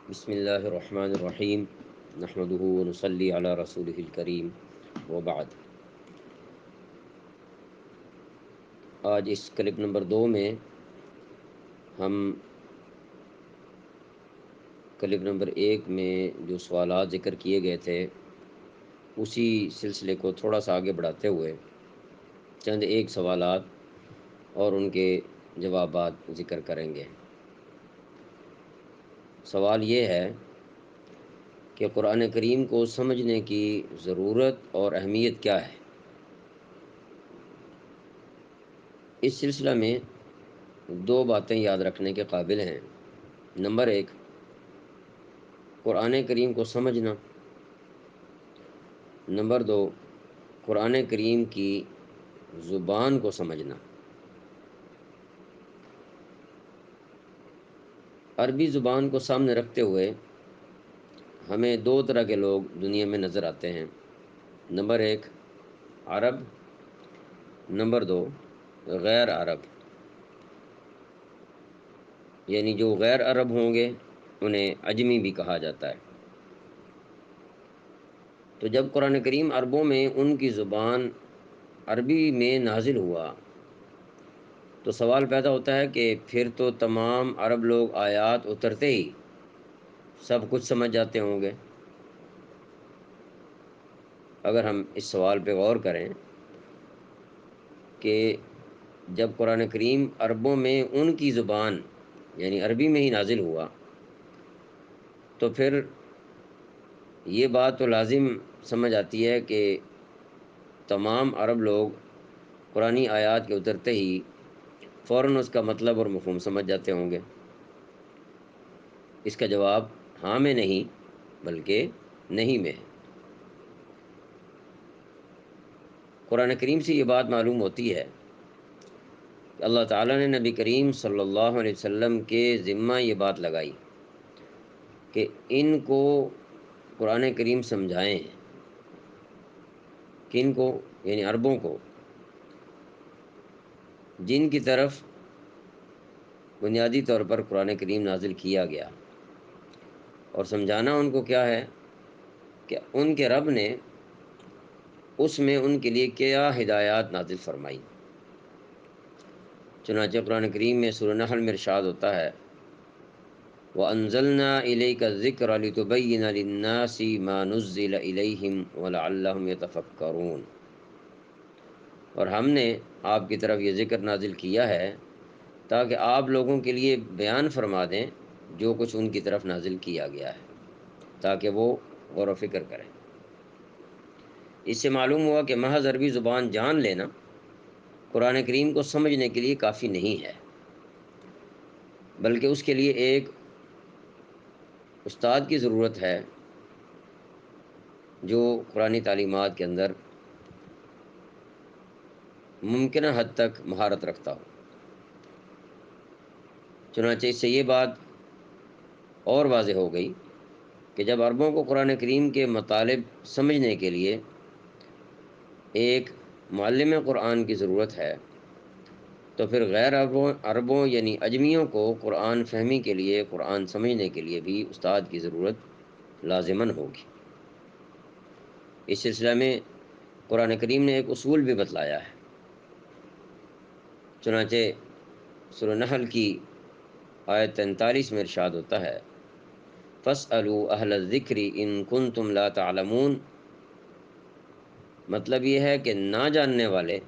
بسم اللہ الرحمن الرحیم نحمده ونصلی علی رسولہ الکریم وبعد۔ آج اس کلپ نمبر 2 میں ہم کلپ نمبر 1 میں جو سوالات ذکر کیے گئے تھے اسی سلسلے کو تھوڑا سا آگے بڑھاتے ہوئے چند ایک سوالات اور ان کے جوابات ذکر کریں گے۔ سوال یہ ہے کہ قرآن کریم کو سمجھنے کی ضرورت اور اہمیت کیا ہے؟ اس سلسلہ میں 2 باتیں یاد رکھنے کے قابل ہیں۔ نمبر 1، قرآن کریم کو سمجھنا۔ نمبر 2، قرآن کریم کی زبان کو سمجھنا۔ عربی زبان کو سامنے رکھتے ہوئے ہمیں 2 طرح کے لوگ دنیا میں نظر آتے ہیں۔ نمبر 1، عرب۔ نمبر 2، غیر عرب، یعنی جو غیر عرب ہوں گے انہیں عجمی بھی کہا جاتا ہے۔ تو جب قرآن کریم عربوں میں ان کی زبان عربی میں نازل ہوا تو سوال پیدا ہوتا ہے کہ پھر تو تمام عرب لوگ آیات اترتے ہی سب کچھ سمجھ جاتے ہوں گے۔ اگر ہم اس سوال پہ غور کریں کہ جب قرآن کریم عربوں میں ان کی زبان یعنی عربی میں ہی نازل ہوا تو پھر یہ بات تو لازم سمجھ آتی ہے کہ تمام عرب لوگ قرآنی آیات کے اترتے ہی فوراً اس کا مطلب اور مفہوم سمجھ جاتے ہوں گے۔ اس کا جواب ہاں میں نہیں بلکہ نہیں میں ہے۔ قرآن کریم سے یہ بات معلوم ہوتی ہے کہ اللہ تعالیٰ نے نبی کریم صلی اللہ علیہ وسلم کے ذمہ یہ بات لگائی کہ ان کو قرآن کریم سمجھائیں۔ کن کو؟ یعنی عربوں کو، جن کی طرف بنیادی طور پر قرآن کریم نازل کیا گیا، اور سمجھانا ان کو کیا ہے کہ ان کے رب نے اس میں ان کے لیے کیا ہدایات نازل فرمائی۔ چنانچہ قرآن کریم میں سورہ نحل میں ارشاد ہوتا ہے وَأَنزَلْنَا إِلَيْكَ الذِّكْرَ لِتُبَيِّنَ لِلنَّاسِ مَا نُزِّلَ إِلَيْهِمْ وَلَعَلَّهُمْ يَتَفَكَّرُونَ، اور ہم نے آپ کی طرف یہ ذکر نازل کیا ہے تاکہ آپ لوگوں کے لیے بیان فرما دیں جو کچھ ان کی طرف نازل کیا گیا ہے، تاکہ وہ غور و فکر کریں۔ اس سے معلوم ہوا کہ محض عربی زبان جان لینا قرآن کریم کو سمجھنے کے لیے کافی نہیں ہے، بلکہ اس کے لیے ایک استاد کی ضرورت ہے جو قرآنی تعلیمات کے اندر ممکنہ حد تک مہارت رکھتا ہو۔ چنانچہ اس سے یہ بات اور واضح ہو گئی کہ جب عربوں کو قرآن کریم کے مطالب سمجھنے کے لیے ایک معلم قرآن کی ضرورت ہے تو پھر غیر عربوں یعنی اجمیوں کو قرآن فہمی کے لیے، قرآن سمجھنے کے لیے بھی استاد کی ضرورت لازماً ہوگی۔ اس سلسلہ میں قرآن کریم نے ایک اصول بھی بتلایا ہے۔ چنانچہ سورہ نحل کی آیت 43 میں ارشاد ہوتا ہے فَاسْأَلُوا أَهْلَ الذِّكْرِ إِن كُنتُمْ لَا تَعْلَمُونَ، مطلب یہ ہے کہ نہ جاننے والے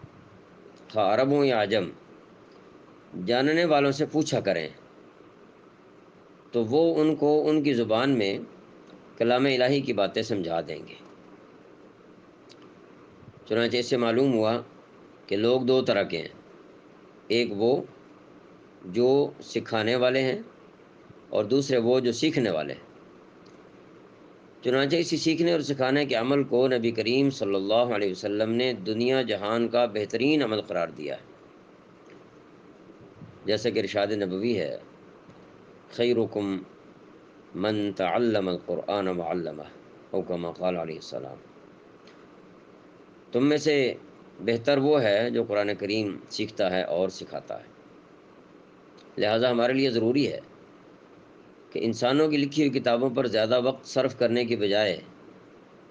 خواہ عرب ہوں یا عجم جاننے والوں سے پوچھا کریں تو وہ ان کو ان کی زبان میں کلام الہی کی باتیں سمجھا دیں گے۔ چنانچہ اس سے معلوم ہوا کہ لوگ 2 طرح کے ہیں، ایک وہ جو سکھانے والے ہیں اور دوسرے وہ جو سیکھنے والے ہیں۔ چنانچہ اسی سیکھنے اور سکھانے کے عمل کو نبی کریم صلی اللہ علیہ وسلم نے دنیا جہان کا بہترین عمل قرار دیا ہے، جیسا کہ ارشاد نبوی ہے خیرکم من تعلم القرآن وعلمہ او کما قال علیہ السلام، تم میں سے بہتر وہ ہے جو قرآن کریم سیکھتا ہے اور سکھاتا ہے۔ لہٰذا ہمارے لیے ضروری ہے کہ انسانوں کی لکھی ہوئی کتابوں پر زیادہ وقت صرف کرنے کے بجائے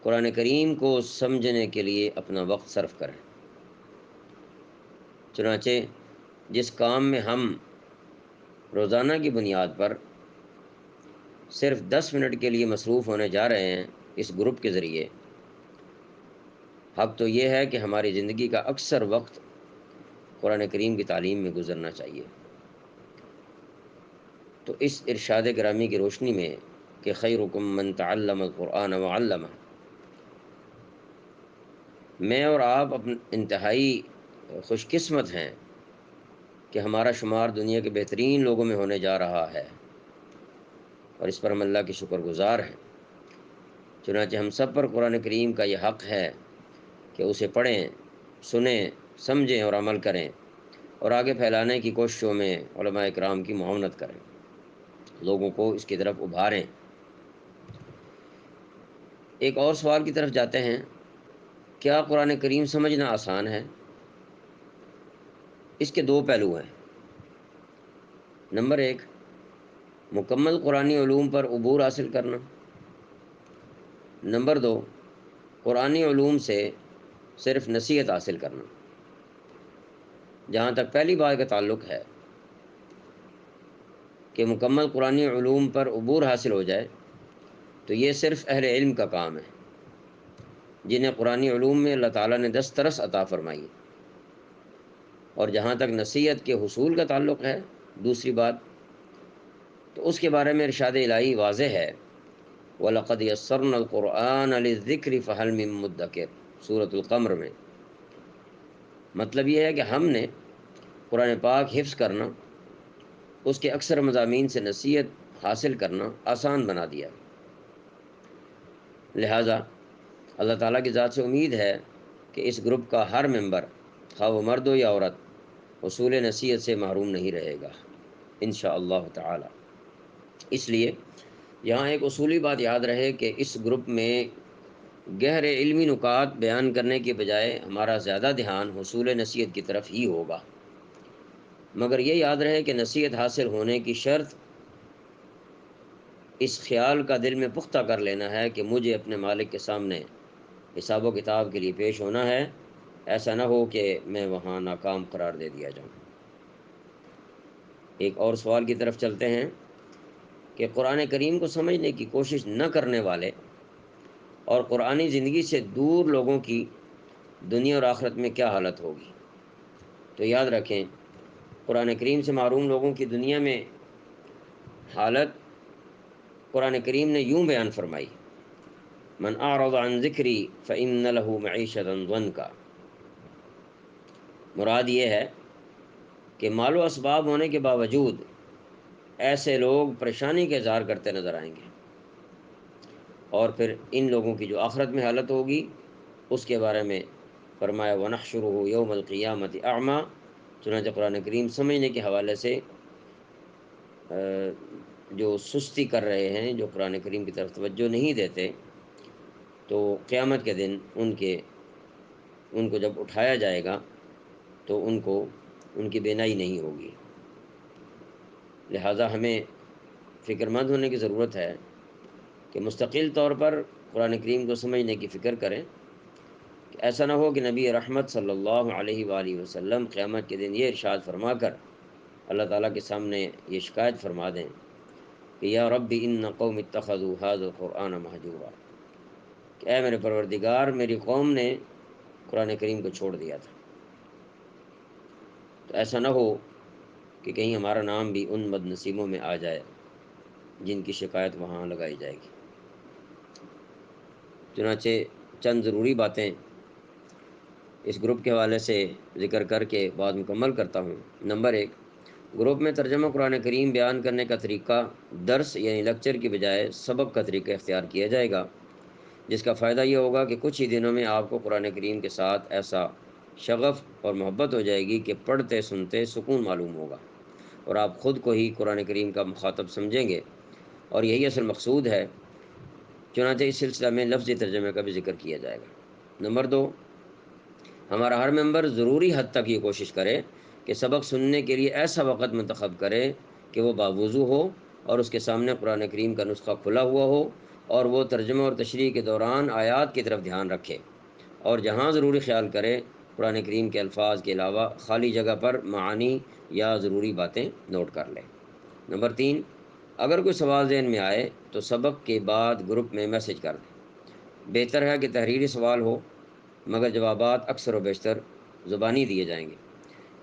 قرآن کریم کو سمجھنے کے لیے اپنا وقت صرف کریں۔ چنانچہ جس کام میں ہم روزانہ کی بنیاد پر صرف 10 منٹ کے لیے مصروف ہونے جا رہے ہیں اس گروپ کے ذریعے، حق تو یہ ہے کہ ہماری زندگی کا اکثر وقت قرآن کریم کی تعلیم میں گزرنا چاہیے۔ تو اس ارشاد گرامی کی روشنی میں کہ خیرکم من تعلم القرآن وعلمہ، میں اور آپ انتہائی خوش قسمت ہیں کہ ہمارا شمار دنیا کے بہترین لوگوں میں ہونے جا رہا ہے، اور اس پر ہم اللہ کے شکر گزار ہیں۔ چنانچہ ہم سب پر قرآن کریم کا یہ حق ہے کہ اسے پڑھیں، سنیں، سمجھیں اور عمل کریں، اور آگے پھیلانے کی کوششوں میں علماء اکرام کی معاونت کریں، لوگوں کو اس کی طرف ابھاریں۔ ایک اور سوال کی طرف جاتے ہیں، کیا قرآن کریم سمجھنا آسان ہے؟ اس کے دو پہلو ہیں۔ نمبر 1، مکمل قرآنی علوم پر عبور حاصل کرنا۔ نمبر 2، قرآنی علوم سے صرف نصیحت حاصل کرنا۔ جہاں تک پہلی بات کا تعلق ہے کہ مکمل قرآنی علوم پر عبور حاصل ہو جائے تو یہ صرف اہل علم کا کام ہے، جنہیں قرآنی علوم میں اللہ تعالیٰ نے دسترس عطا فرمائی۔ اور جہاں تک نصیحت کے حصول کا تعلق ہے، دوسری بات، تو اس کے بارے میں ارشاد الہی واضح ہے، وَلَقَدْ يَسَّرْنَا الْقُرْآنَ لِلذِّكْرِ فَهَلْ مِن مُّدَّكِرٍ، سورۃ القمر میں۔ مطلب یہ ہے کہ ہم نے قرآن پاک حفظ کرنا، اس کے اکثر مضامین سے نصیحت حاصل کرنا آسان بنا دیا۔ لہٰذا اللہ تعالیٰ کی ذات سے امید ہے کہ اس گروپ کا ہر ممبر، خواہ وہ مرد ہو یا عورت، حصول نصیحت سے محروم نہیں رہے گا انشاءاللہ تعالی۔ اس لیے یہاں ایک اصولی بات یاد رہے کہ اس گروپ میں گہرے علمی نکات بیان کرنے کے بجائے ہمارا زیادہ دھیان حصول نصیحت کی طرف ہی ہوگا، مگر یہ یاد رہے کہ نصیحت حاصل ہونے کی شرط اس خیال کا دل میں پختہ کر لینا ہے کہ مجھے اپنے مالک کے سامنے حساب و کتاب کے لیے پیش ہونا ہے، ایسا نہ ہو کہ میں وہاں ناکام قرار دے دیا جاؤں۔ ایک اور سوال کی طرف چلتے ہیں کہ قرآن کریم کو سمجھنے کی کوشش نہ کرنے والے اور قرآنی زندگی سے دور لوگوں کی دنیا اور آخرت میں کیا حالت ہوگی؟ تو یاد رکھیں، قرآن کریم سے محروم لوگوں کی دنیا میں حالت قرآن کریم نے یوں بیان فرمائی، من اعرض عن ذکری فإن له معیشۃ ضنکا۔ مراد یہ ہے کہ مال و اسباب ہونے کے باوجود ایسے لوگ پریشانی کا اظہار کرتے نظر آئیں گے، اور پھر ان لوگوں کی جو آخرت میں حالت ہوگی اس کے بارے میں فرمایا وَنَحْشُرُهُ يَوْمَ الْقِيَامَةِ أَعْمَى۔ چنانچہ قرآن کریم سمجھنے کے حوالے سے جو سستی کر رہے ہیں، جو قرآن کریم کی طرف توجہ نہیں دیتے، تو قیامت کے دن ان کو جب اٹھایا جائے گا تو ان کی بینائی نہیں ہوگی۔ لہٰذا ہمیں فکر مند ہونے کی ضرورت ہے کہ مستقل طور پر قرآن کریم کو سمجھنے کی فکر کریں، کہ ایسا نہ ہو کہ نبی رحمت صلی اللہ علیہ وآلہ وسلم قیامت کے دن یہ ارشاد فرما کر اللہ تعالیٰ کے سامنے یہ شکایت فرما دیں کہ یا رب ان قوم اتخذوا ھذا القرآن مہجورا، کہ اے میرے پروردگار، میری قوم نے قرآن کریم کو چھوڑ دیا تھا۔ تو ایسا نہ ہو کہ کہیں ہمارا نام بھی ان بد نصیبوں میں آ جائے جن کی شکایت وہاں لگائی جائے گی۔ چنانچہ چند ضروری باتیں اس گروپ کے حوالے سے ذکر کر کے بعد مکمل کرتا ہوں۔ نمبر 1، گروپ میں ترجمہ قرآن کریم بیان کرنے کا طریقہ درس یعنی لیکچر کی بجائے سبق کا طریقہ اختیار کیا جائے گا، جس کا فائدہ یہ ہوگا کہ کچھ ہی دنوں میں آپ کو قرآن کریم کے ساتھ ایسا شغف اور محبت ہو جائے گی کہ پڑھتے سنتے سکون معلوم ہوگا، اور آپ خود کو ہی قرآن کریم کا مخاطب سمجھیں گے، اور یہی اصل مقصود ہے۔ چنانچہ اس سلسلہ میں لفظی ترجمے کا بھی ذکر کیا جائے گا۔ نمبر 2، ہمارا ہر ممبر ضروری حد تک یہ کوشش کرے کہ سبق سننے کے لیے ایسا وقت منتخب کرے کہ وہ باوضو ہو اور اس کے سامنے قرآن کریم کا نسخہ کھلا ہوا ہو اور وہ ترجمہ اور تشریح کے دوران آیات کی طرف دھیان رکھے اور جہاں ضروری خیال کرے قرآن کریم کے الفاظ کے علاوہ خالی جگہ پر معانی یا ضروری باتیں نوٹ کر لے۔ نمبر 3، اگر کوئی سوال ذہن میں آئے تو سبق کے بعد گروپ میں میسج کر دیں۔ بہتر ہے کہ تحریری سوال ہو، مگر جوابات اکثر و بیشتر زبانی دیے جائیں گے۔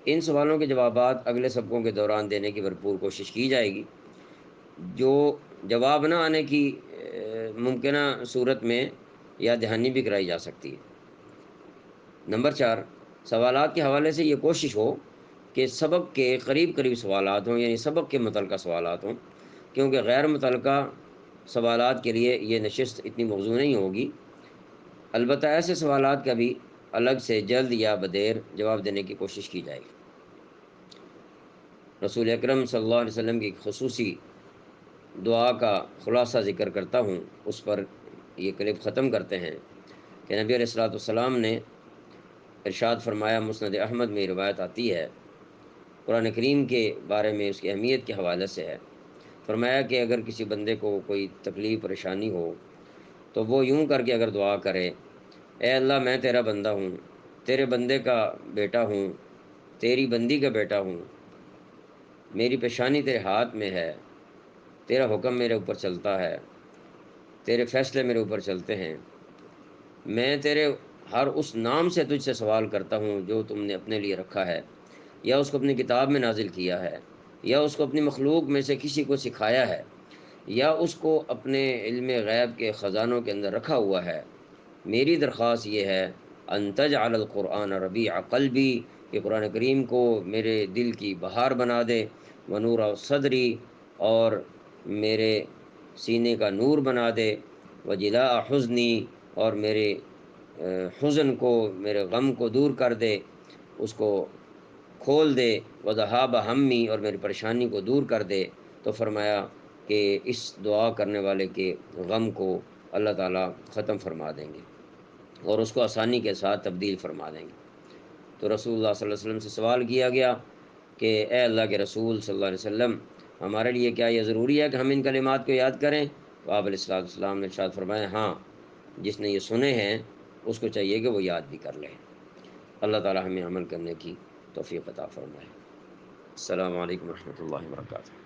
ان سوالوں کے جوابات اگلے سبقوں کے دوران دینے کی بھرپور کوشش کی جائے گی۔ جو جواب نہ آنے کی ممکنہ صورت میں یاد دہانی بھی کرائی جا سکتی ہے۔ نمبر 4، سوالات کے حوالے سے یہ کوشش ہو کہ سبق کے قریب قریب سوالات ہوں، یعنی سبق کے متعلقہ سوالات ہوں، کیونکہ غیر متعلقہ سوالات کے لیے یہ نشست اتنی موزوں نہیں ہوگی۔ البتہ ایسے سوالات کا بھی الگ سے جلد یا بدیر جواب دینے کی کوشش کی جائے گی۔ رسول اکرم صلی اللہ علیہ وسلم کی خصوصی دعا کا خلاصہ ذکر کرتا ہوں، اس پر یہ کلپ ختم کرتے ہیں کہ نبی علیہ الصلوۃ والسلام نے ارشاد فرمایا، مسند احمد میں روایت آتی ہے، قرآن کریم کے بارے میں اس کی اہمیت کے حوالے سے ہے، فرمایا کہ اگر کسی بندے کو کوئی تکلیف پریشانی ہو تو وہ یوں کر کے اگر دعا کرے، اے اللہ میں تیرا بندہ ہوں، تیرے بندے کا بیٹا ہوں، تیری بندی کا بیٹا ہوں، میری پیشانی تیرے ہاتھ میں ہے، تیرا حکم میرے اوپر چلتا ہے، تیرے فیصلے میرے اوپر چلتے ہیں، میں تیرے ہر اس نام سے تجھ سے سوال کرتا ہوں جو تم نے اپنے لیے رکھا ہے یا اس کو اپنی کتاب میں نازل کیا ہے یا اس کو اپنی مخلوق میں سے کسی کو سکھایا ہے یا اس کو اپنے علم غیب کے خزانوں کے اندر رکھا ہوا ہے۔ میری درخواست یہ ہے، ان تجعل القرآن ربیع قلبی، کہ قرآن کریم کو میرے دل کی بہار بنا دے، ونور صدری، اور میرے سینے کا نور بنا دے، وجلاء حزنی، اور میرے حزن کو، میرے غم کو دور کر دے، اس کو کھول دے، وذہاب ہمی، اور میری پریشانی کو دور کر دے۔ تو فرمایا کہ اس دعا کرنے والے کے غم کو اللہ تعالیٰ ختم فرما دیں گے اور اس کو آسانی کے ساتھ تبدیل فرما دیں گے۔ تو رسول اللہ صلی اللہ علیہ وسلم سے سوال کیا گیا کہ اے اللہ کے رسول صلی اللہ علیہ وسلم، ہمارے لیے کیا یہ ضروری ہے کہ ہم ان کلمات کو یاد کریں؟ تو آپ علیہ السلام نے ارشاد فرمایا، ہاں، جس نے یہ سنے ہیں اس کو چاہیے کہ وہ یاد بھی کر لے۔ اللہ تعالیٰ ہمیں عمل کرنے کی توفیق عطا فرمائے۔ السلام علیکم ورحمۃ اللہ وبرکاتہ۔